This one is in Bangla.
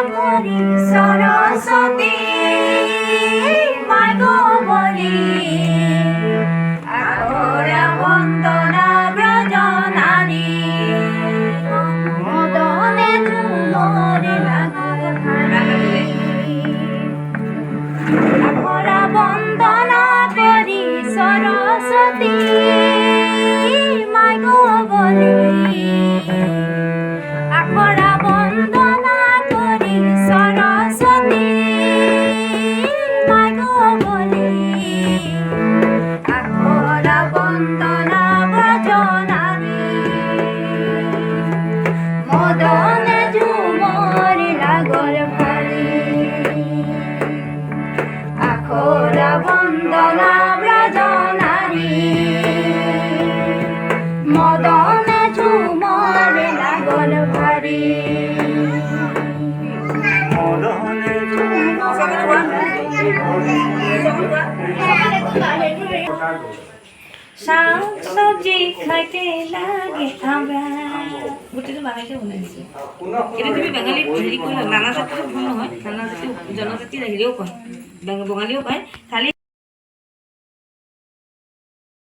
করি সরস্বতী মাগো বলি আখরা বন্দনা ব্রজ নারী মদনে ঝুমরে লাগল ভারি আখরা বন্দনা করি সরস্বতী মাগো বলি আখরা বন্দনা করি সরস্বতী মাগো বলি আখরা বন্দনা ব্রজ নারী মদনে ঝুমর লাগল ভারি আখরা বন্দনা ব্রজ নারী মদনে ঝুমর লাগল ভারি শাক সবজি খাইতে লাগে আমরা গোটেটো বাঙালিতে বনাইছে এটা তুমি বাঙালি হেৰি কৰিলে নানা জাতিটো ভুল নহয় নানা জাতি জনজাতি হেৰিও কয় বঙালীও কয় খালি